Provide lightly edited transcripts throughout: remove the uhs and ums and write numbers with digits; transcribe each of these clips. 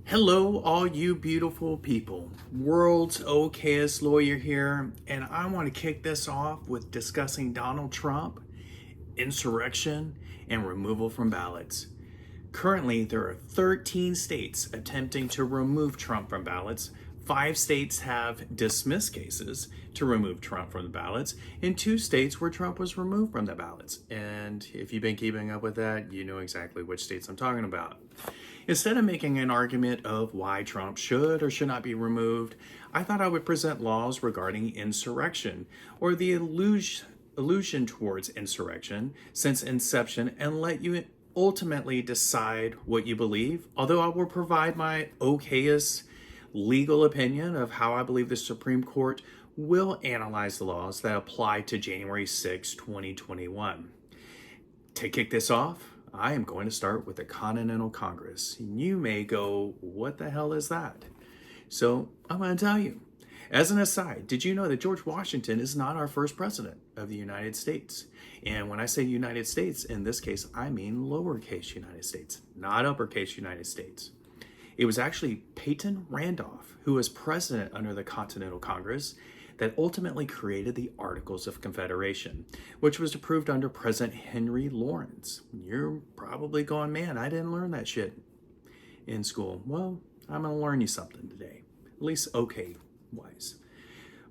Hello, all you beautiful people. World's Okayest lawyer here, and I want to kick this off with discussing Donald Trump, insurrection, and removal from ballots. Currently, there are 13 states attempting to remove Trump from ballots. 5 states have dismissed cases to remove Trump from the ballots, and 2 states where Trump was removed from the ballots. And if you've been keeping up with that, you know exactly which states I'm talking about. Instead of making an argument of why Trump should or should not be removed, I thought I would present laws regarding insurrection, or the illusion towards insurrection since inception, and let you ultimately decide what you believe, although I will provide my okayest legal opinion of how I believe the Supreme Court will analyze the laws that apply to January 6, 2021. To kick this off, I am going to start with the Continental Congress. You may go, what the hell is that? So I'm going to tell you. As an aside, did you know that George Washington is not our first president of the United States? And when I say United States, in this case, I mean lowercase United States, not uppercase United States. It was actually Peyton Randolph, who was president under the Continental Congress, that ultimately created the Articles of Confederation, which was approved under President Henry Lawrence. You're probably going, man, I didn't learn that shit in school. Well, I'm going to learn you something today, at least okay-wise.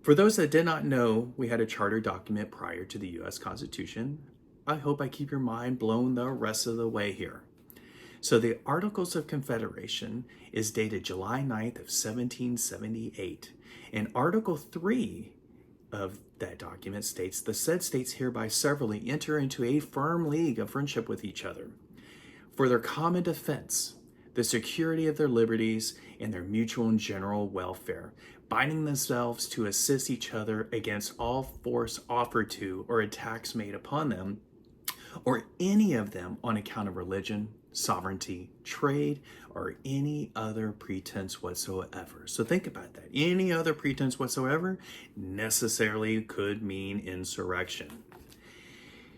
For those that did not know, we had a charter document prior to the U.S. Constitution. I hope I keep your mind blown the rest of the way here. So the Articles of Confederation is dated July 9th of 1778. And Article 3 of that document states, the said states hereby severally enter into a firm league of friendship with each other for their common defense, the security of their liberties, and their mutual and general welfare, binding themselves to assist each other against all force offered to or attacks made upon them, or any of them on account of religion, sovereignty, trade, or any other pretense whatsoever. So think about that. Any other pretense whatsoever necessarily could mean insurrection.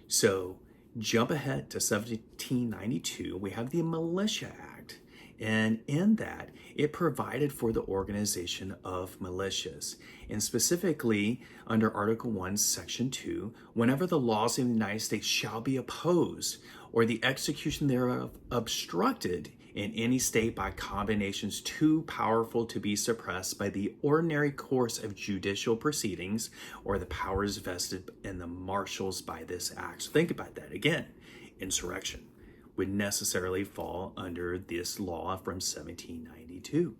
So jump ahead to 1792, we have the Militia Act. And in that, it provided for the organization of militias. And specifically, under Article 1, Section 2, whenever the laws of the United States shall be opposed or the execution thereof obstructed in any state by combinations too powerful to be suppressed by the ordinary course of judicial proceedings or the powers vested in the marshals by this act. So think about that. Again, insurrection would necessarily fall under this law from 1792.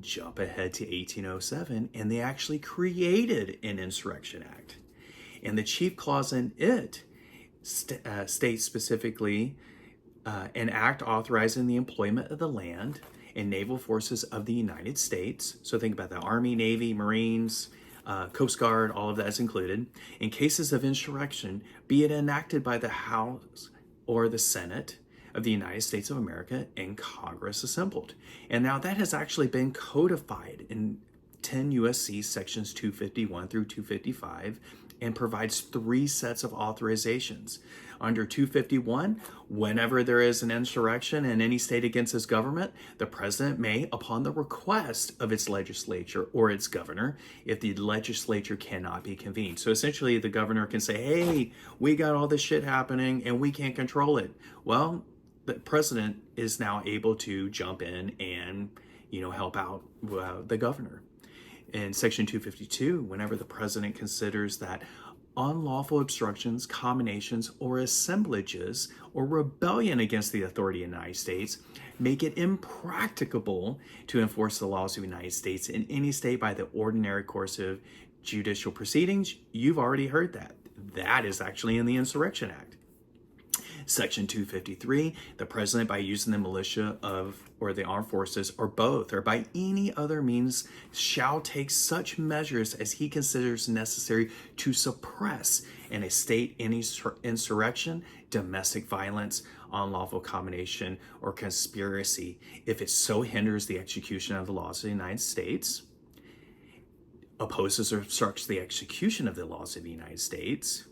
Jump ahead to 1807, and they actually created an Insurrection Act. And the chief clause in it states specifically an act authorizing the employment of the land and naval forces of the United States. So think about the Army, Navy, Marines, Coast Guard, all of that is included. In cases of insurrection, be it enacted by the House or the Senate of the United States of America and Congress assembled. And now that has actually been codified in 10 U.S.C. sections 251 through 255 and provides 3 sets of authorizations. Under 251, whenever there is an insurrection in any state against its government, the president may, upon the request of its legislature or its governor, if the legislature cannot be convened. So essentially the governor can say, hey, we got all this shit happening and we can't control it. Well, the president is now able to jump in and, help out the governor. In Section 252, whenever the president considers that unlawful obstructions, combinations, or assemblages or rebellion against the authority of the United States make it impracticable to enforce the laws of the United States in any state by the ordinary course of judicial proceedings, you've already heard that. That is actually in the Insurrection Act. Section 253, the president, by using the militia or the armed forces or both or by any other means, shall take such measures as he considers necessary to suppress in a state any insurrection, domestic violence, unlawful combination, or conspiracy, if it so hinders the execution of the laws of the United States, opposes or obstructs the execution of the laws of the United States,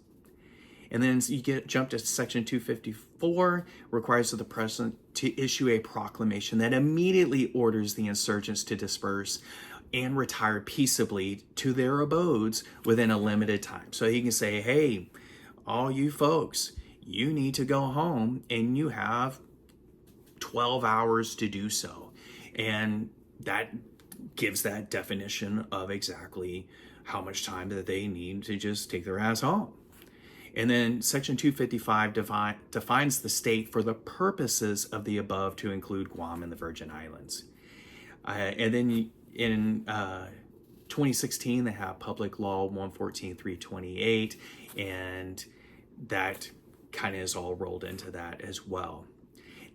And then you jump to section 254, requires the president to issue a proclamation that immediately orders the insurgents to disperse and retire peaceably to their abodes within a limited time. So he can say, hey, all you folks, you need to go home, and you have 12 hours to do so. And that gives that definition of exactly how much time that they need to just take their ass home. And then section 255 defines the state for the purposes of the above to include Guam and the Virgin Islands. And then in 2016, they have Public Law 114.328, and that kind of is all rolled into that as well.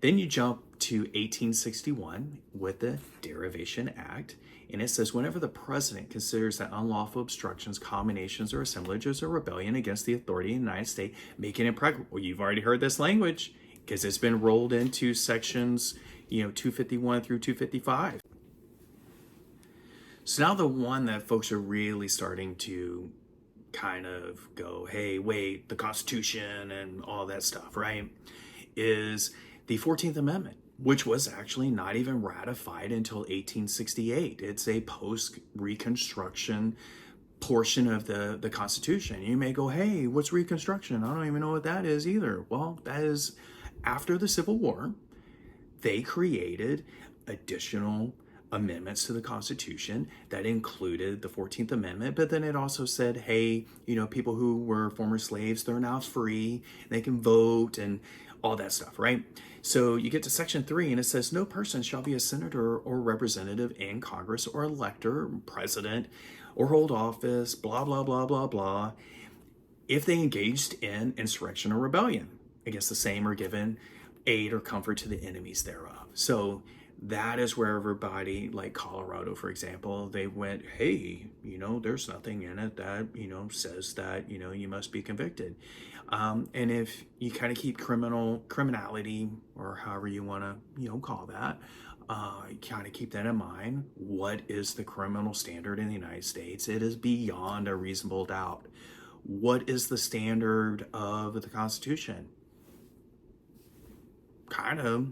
Then you jump to 1861 with the Derivation Act, and it says whenever the president considers that unlawful obstructions, combinations, or assemblages or rebellion against the authority of the United States make it impracticable. Well, you've already heard this language because it's been rolled into sections 251 through 255. So now the one that folks are really starting to kind of go, hey, wait, the Constitution and all that stuff, right, is the 14th Amendment, which was actually not even ratified until 1868. It's a post-Reconstruction portion of the Constitution. You may go, hey, what's Reconstruction? I don't even know what that is either. Well, that is after the Civil War, they created additional amendments to the Constitution that included the 14th Amendment, but then it also said, hey, people who were former slaves, they're now free, they can vote and all that stuff, right? So you get to section 3 and it says, no person shall be a senator or representative in Congress or elector, president, or hold office, blah, blah, blah, blah, blah, if they engaged in insurrection or rebellion against the same or given aid or comfort to the enemies thereof. So that is where everybody, like Colorado, for example, they went, hey, there's nothing in it that, says that, you must be convicted. And if you kind of keep criminality, or however you want to, call that, kind of keep that in mind. What is the criminal standard in the United States? It is beyond a reasonable doubt. What is the standard of the Constitution? Kind of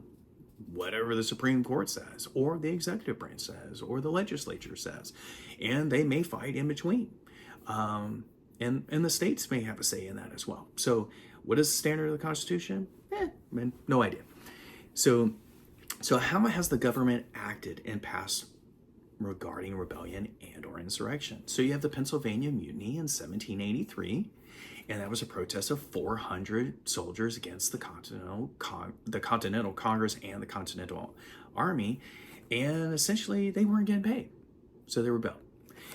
whatever the Supreme Court says, or the executive branch says, or the legislature says, and they may fight in between. And the states may have a say in that as well. So what is the standard of the Constitution? No idea. So how has the government acted in past regarding rebellion and or insurrection? So you have the Pennsylvania Mutiny in 1783, and that was a protest of 400 soldiers against the Continental Congress and the Continental Army, and essentially they weren't getting paid, so they rebelled.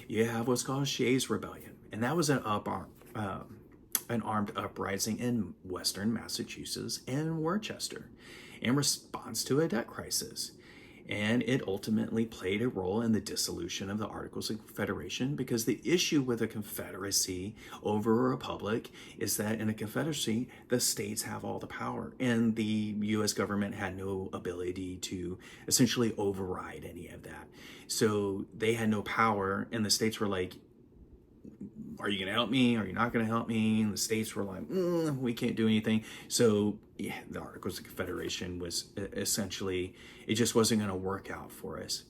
You have what's called Shays Rebellion, and that was an armed uprising in western Massachusetts and Worcester in response to a debt crisis. And it ultimately played a role in the dissolution of the Articles of Confederation, because the issue with a confederacy over a republic is that in a confederacy, the states have all the power, and the U.S. government had no ability to essentially override any of that. So they had no power, and the states were like, are you going to help me? Are you not going to help me? And the states were like, we can't do anything. So yeah, the Articles of Confederation was essentially, it just wasn't going to work out for us.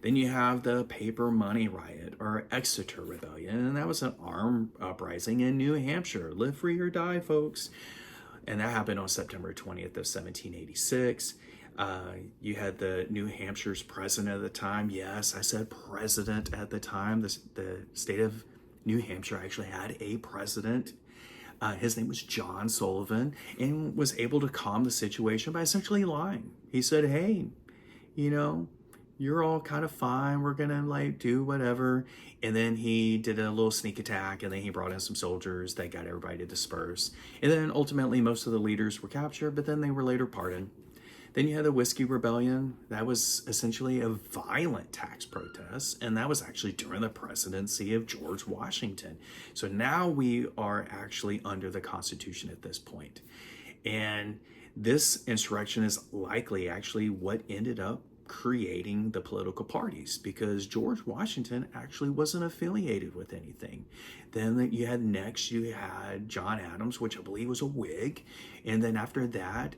Then you have the Paper Money Riot, or Exeter Rebellion, and that was an armed uprising in New Hampshire. Live free or die, folks. And that happened on September 20th of 1786. You had the New Hampshire's president at the time. Yes, I said president at the time. The state of New Hampshire actually had a president. His name was John Sullivan, and was able to calm the situation by essentially lying. He said, hey, you're all kind of fine. We're going to do whatever. And then he did a little sneak attack, and then he brought in some soldiers that got everybody to disperse. And then ultimately most of the leaders were captured, but then they were later pardoned. Then you had the Whiskey Rebellion. That was essentially a violent tax protest, and that was actually during the presidency of George Washington. So now we are actually under the Constitution at this point. And this insurrection is likely actually what ended up creating the political parties, because George Washington actually wasn't affiliated with anything. Then you had John Adams, which I believe was a Whig. And then after that,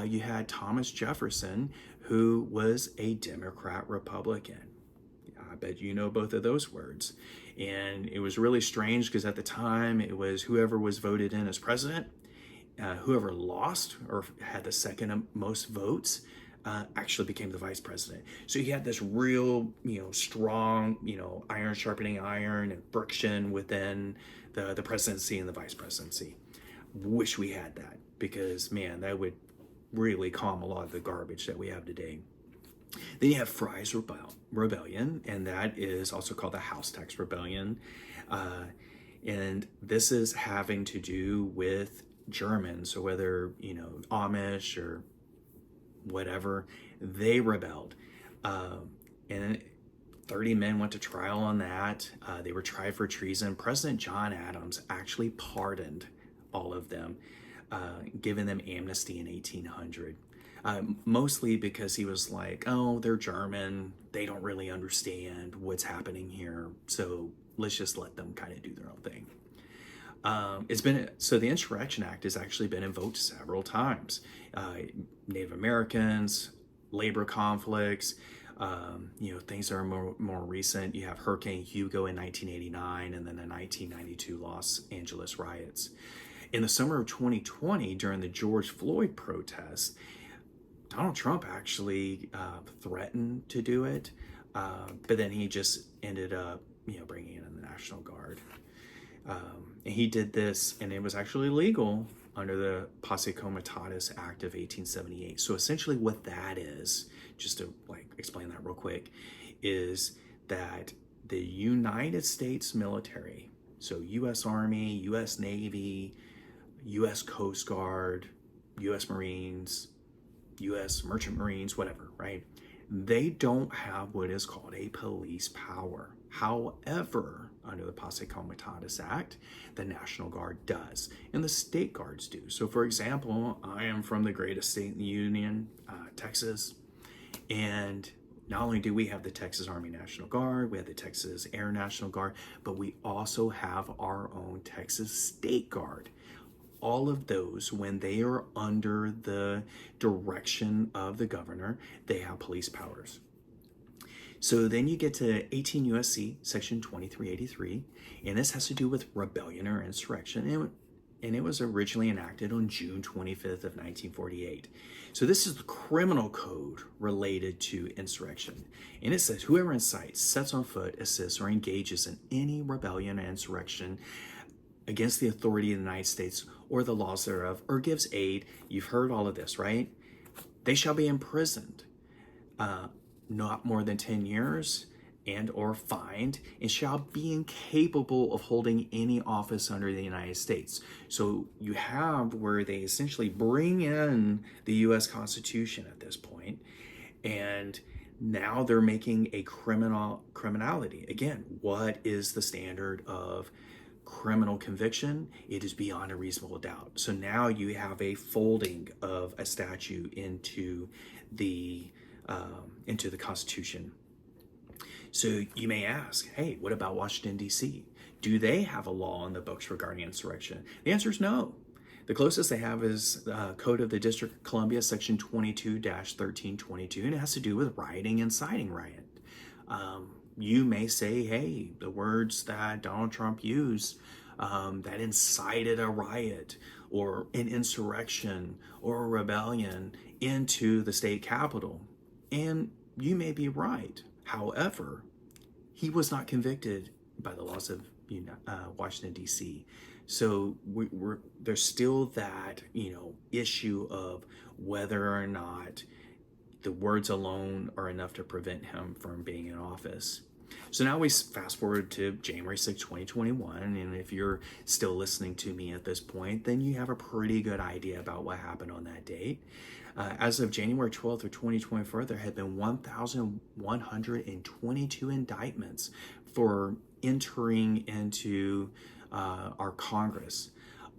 you had Thomas Jefferson, who was a Democrat Republican. I bet you know both of those words. And it was really strange because at the time it was whoever was voted in as president, whoever lost or had the second most votes actually became the vice president. So you had this real, strong, iron sharpening iron and friction within the presidency and the vice presidency. Wish we had that, because man, that would really calm a lot of the garbage that we have today. Then you have Fry's Rebellion, and that is also called the House Tax Rebellion. And this is having to do with Germans, so whether, Amish or whatever, they rebelled. And 30 men went to trial on that. They were tried for treason. President John Adams actually pardoned all of them, giving them amnesty in 1800. Mostly because he was like, oh, they're German, they don't really understand what's happening here, so let's just let them kind of do their own thing. So the Insurrection Act has actually been invoked several times. Native Americans, labor conflicts, things that are more recent. You have Hurricane Hugo in 1989, and then the 1992 Los Angeles riots. In the summer of 2020, during the George Floyd protests, Donald Trump actually threatened to do it, but then he just ended up, bringing in the National Guard. And he did this, and it was actually legal under the Posse Comitatus Act of 1878. So essentially what that is, just to explain that real quick, is that the United States military, so U.S. Army, U.S. Navy, U.S. Coast Guard, U.S. Marines, U.S. Merchant Marines, whatever, right? They don't have what is called a police power. However, under the Posse Comitatus Act, the National Guard does, and the state guards do. So for example, I am from the greatest state in the Union, Texas, and not only do we have the Texas Army National Guard, we have the Texas Air National Guard, but we also have our own Texas State Guard. All of those, when they are under the direction of the governor, they have police powers. So then you get to 18 U.S.C. section 2383, and this has to do with rebellion or insurrection, and it was originally enacted on June 25th of 1948. So this is the criminal code related to insurrection, and it says whoever incites, sets on foot, assists, or engages in any rebellion or insurrection against the authority of the United States or the laws thereof, or gives aid, you've heard all of this, right? They shall be imprisoned not more than 10 years and or fined, and shall be incapable of holding any office under the United States. So you have where they essentially bring in the U.S. Constitution at this point, and now they're making a criminality. Again, what is the standard of criminal conviction? It is beyond a reasonable doubt. So now you have a folding of a statute into the Constitution. So you may ask, hey, what about Washington, D.C.? Do they have a law on the books regarding insurrection? The answer is no. The closest they have is Code of the District of Columbia, section 22-1322, and it has to do with rioting and inciting riot. You may say, hey, the words that Donald Trump used that incited a riot or an insurrection or a rebellion into the state capitol. And you may be right. However, he was not convicted by the laws of Washington, D.C. So there's still that, issue of whether or not the words alone are enough to prevent him from being in office. So now we fast forward to January 6, 2021, and if you're still listening to me at this point, then you have a pretty good idea about what happened on that date. As of January 12th of 2024, there had been 1,122 indictments for entering into our Congress.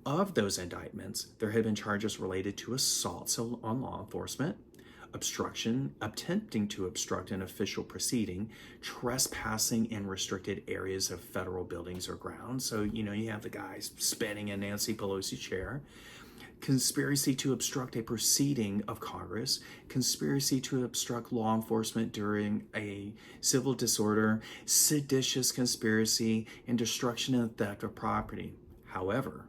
Of those indictments, there had been charges related to assaults on law enforcement, obstruction, attempting to obstruct an official proceeding, trespassing in restricted areas of federal buildings or grounds. So, you have the guys spinning in Nancy Pelosi's chair. Conspiracy to obstruct a proceeding of Congress, conspiracy to obstruct law enforcement during a civil disorder, seditious conspiracy, and destruction and theft of property. However,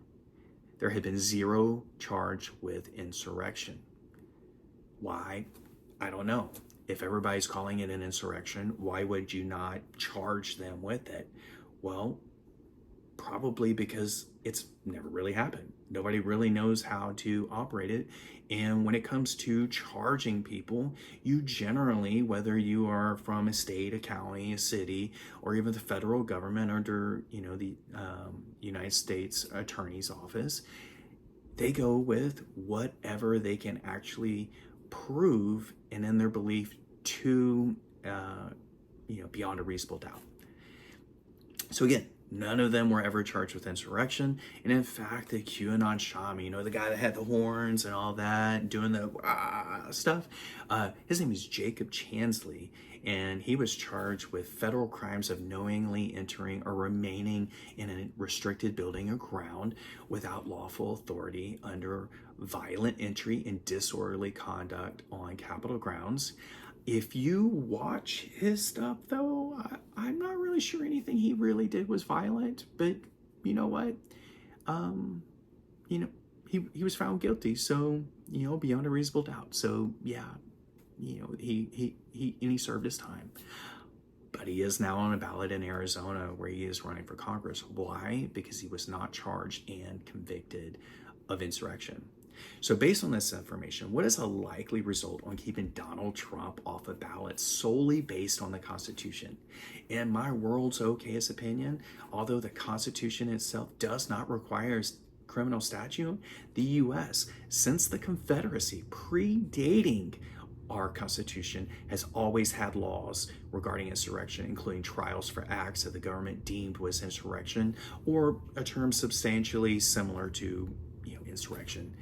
there had been zero charge with insurrection. Why? I don't know. If everybody's calling it an insurrection, why would you not charge them with it? Well, probably because it's never really happened. Nobody really knows how to operate it. And when it comes to charging people, you generally, whether you are from a state, a county, a city, or even the federal government under, the United States Attorney's Office, they go with whatever they can actually prove and in their belief to, beyond a reasonable doubt. So again, none of them were ever charged with insurrection. And in fact, the QAnon Shami, the guy that had the horns and all that, doing the stuff, his name is Jacob Chansley, and he was charged with federal crimes of knowingly entering or remaining in a restricted building or ground without lawful authority under violent entry and disorderly conduct on Capitol grounds. If you watch his stuff, though, I'm not really sure anything he really did was violent. But you know what? He was found guilty. So, beyond a reasonable doubt. So, yeah, he served his time. But he is now on a ballot in Arizona where he is running for Congress. Why? Because he was not charged and convicted of insurrection. So based on this information, what is a likely result on keeping Donald Trump off a ballot solely based on the Constitution? In my world's okayest opinion, although the Constitution itself does not require criminal statute, the U.S., since the Confederacy, predating our Constitution, has always had laws regarding insurrection, including trials for acts that the government deemed was insurrection, or a term substantially similar to insurrection.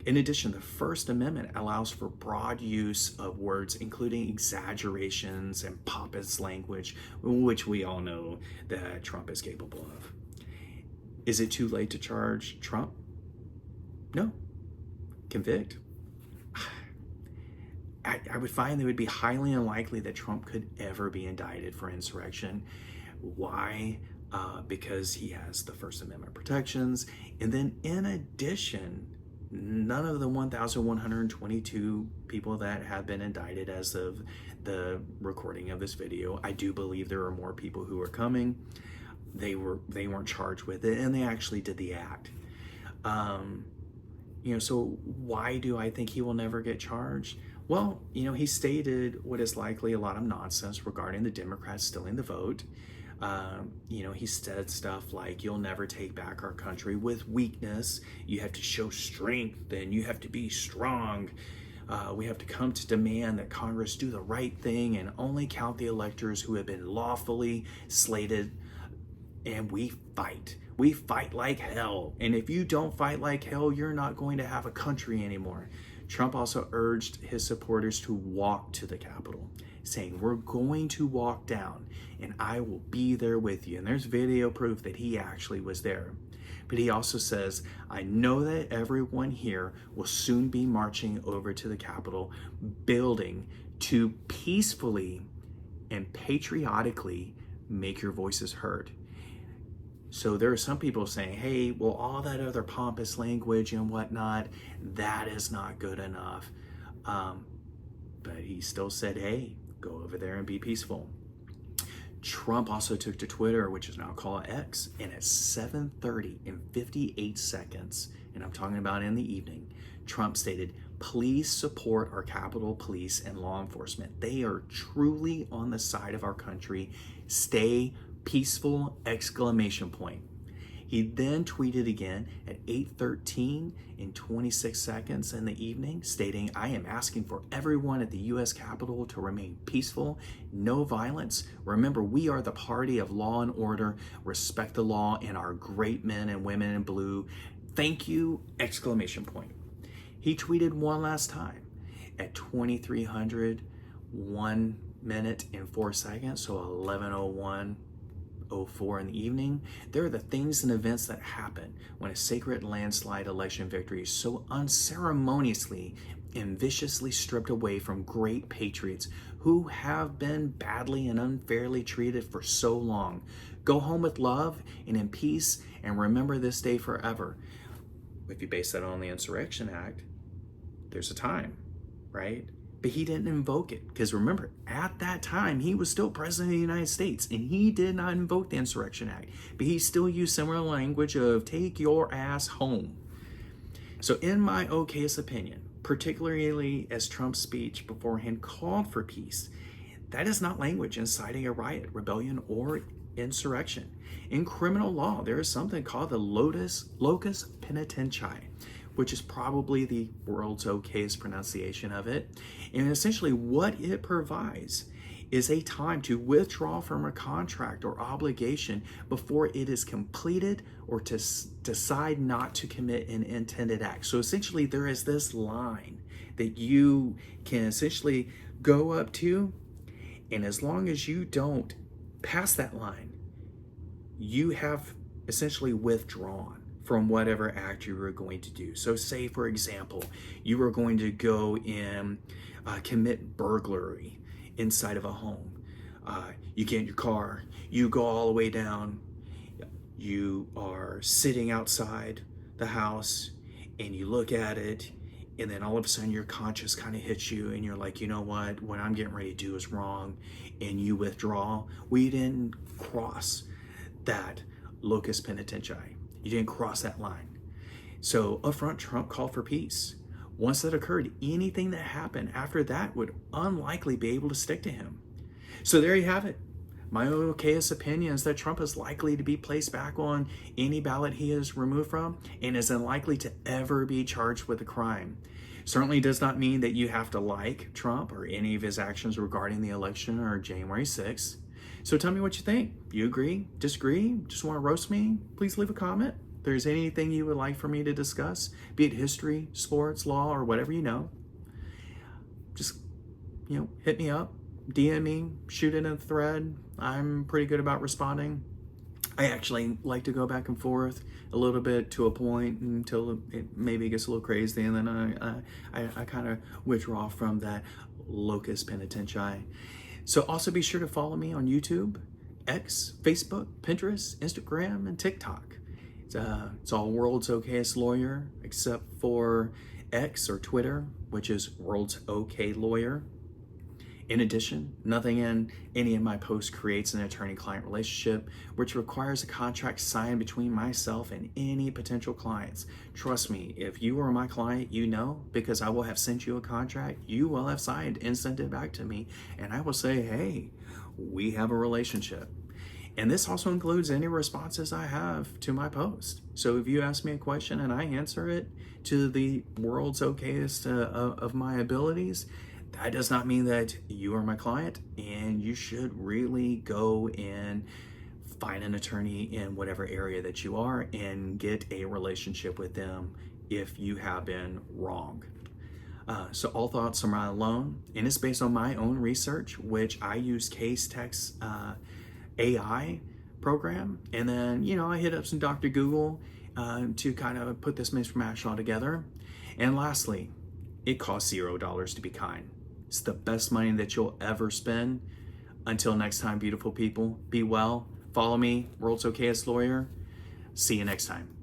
In addition, the First Amendment allows for broad use of words, including exaggerations and pompous language, which we all know that Trump is capable of. Is it too late to charge Trump? No. Convict? I would find that it would be highly unlikely that Trump could ever be indicted for insurrection. Why? Because he has the First Amendment protections. And then in addition, none of the 1,122 people that have been indicted as of the recording of this video, I do believe there are more people who are coming. They weren't charged with it, and they actually did the act. So why do I think he will never get charged? Well, he stated what is likely a lot of nonsense regarding the Democrats stealing the vote. He said stuff like, you'll never take back our country with weakness. You have to show strength and you have to be strong. We have to come to demand that Congress do the right thing and only count the electors who have been lawfully slated. And we fight. We fight like hell. And if you don't fight like hell, you're not going to have a country anymore. Trump also urged his supporters to walk to the Capitol, saying, we're going to walk down and I will be there with you. And there's video proof that he actually was there. But he also says, I know that everyone here will soon be marching over to the Capitol building to peacefully and patriotically make your voices heard. So there are some people saying, hey, well, all that other pompous language and whatnot, that is not good enough. But he still said, hey, go over there and be peaceful. Trump also took to Twitter, which is now called X, and at 7:30 and 58 seconds, and I'm talking about in the evening, Trump stated, please support our Capitol Police and law enforcement. They are truly on the side of our country. Stay peaceful, exclamation point. He then tweeted again at 8:13 and 26 seconds in the evening, stating, I am asking for everyone at the U.S. Capitol to remain peaceful, no violence. Remember, we are the party of law and order. Respect the law and our great men and women in blue. Thank you, exclamation point. He tweeted one last time at 2300, 1 minute and 4 seconds, so 11:01:04 in the evening. There are the things and events that happen when a sacred landslide election victory is so unceremoniously and viciously stripped away from great patriots who have been badly and unfairly treated for so long. Go home with love and in peace, and remember this day forever. If you base that on the Insurrection Act, there's a time, right? But he didn't invoke it, because remember, at that time, he was still president of the United States, and he did not invoke the Insurrection Act, but he still used similar language of take your ass home. So in my okayest opinion, particularly as Trump's speech beforehand called for peace, that is not language inciting a riot, rebellion, or insurrection. In criminal law, there is something called the locus penitentiae, which is probably the world's okayest pronunciation of it. And essentially what it provides is a time to withdraw from a contract or obligation before it is completed or to decide not to commit an intended act. So essentially there is this line that you can essentially go up to, and as long as you don't pass that line, you have essentially withdrawn from whatever act you were going to do. So say, for example, you were going to go and commit burglary inside of a home. You get in your car, you go all the way down, you are sitting outside the house, and you look at it, and then all of a sudden your conscience kind of hits you, and you're like, you know what I'm getting ready to do is wrong, and you withdraw. Well, you didn't cross that locus penitentiae. You didn't cross that line. So upfront, Trump called for peace. Once that occurred, anything that happened after that would unlikely be able to stick to him. So there you have it. My okayest opinion is that Trump is likely to be placed back on any ballot he is removed from, and is unlikely to ever be charged with a crime. Certainly does not mean that you have to like Trump or any of his actions regarding the election or January 6th. So tell me what you think. You agree? Disagree? Just want to roast me? Please leave a comment. If there's anything you would like for me to discuss, be it history, sports, law, or whatever you know, just, hit me up, DM me, shoot it in a thread. I'm pretty good about responding. I actually like to go back and forth a little bit to a point until it maybe gets a little crazy, and then I kind of withdraw from that locus penitentiae. So also be sure to follow me on YouTube, X, Facebook, Pinterest, Instagram, and TikTok. It's all World's Okayest Lawyer, except for X or Twitter, which is World's OK Lawyer. In addition, nothing in any of my posts creates an attorney-client relationship, which requires a contract signed between myself and any potential clients. Trust me, if you are my client, because I will have sent you a contract, you will have signed and sent it back to me, and I will say, hey, we have a relationship. And this also includes any responses I have to my post. So if you ask me a question and I answer it to the world's okayest of my abilities, that does not mean that you are my client, and you should really go and find an attorney in whatever area that you are and get a relationship with them if you have been wrong. So all thoughts are my own, and it's based on my own research, which I use Case Text AI program. And then, I hit up some Dr. Google to kind of put this mishmash all together. And lastly, it costs $0 to be kind. It's the best money that you'll ever spend. Until next time, beautiful people, be well. Follow me, World's Okayest Lawyer. See you next time.